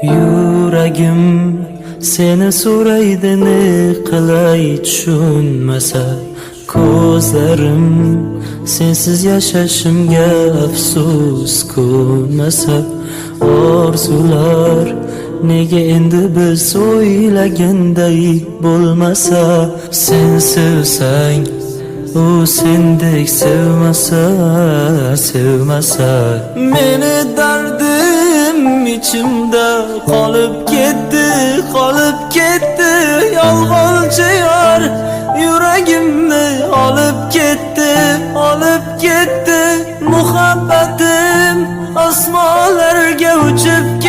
Yuragim seni so'raydi, ne qilay tushunmasa. Ko'zlarim sensiz yashashimga afsus ko'nmasa. Orzular nega endi biz o'ylaganday bo'lmasa. Sen sevsang u sendek sevmasa. Meni dardim ichimda qolib ketdi. Yolg'onchi yor yuragimni olib ketdi. Muhabbatim osmonlarga uchib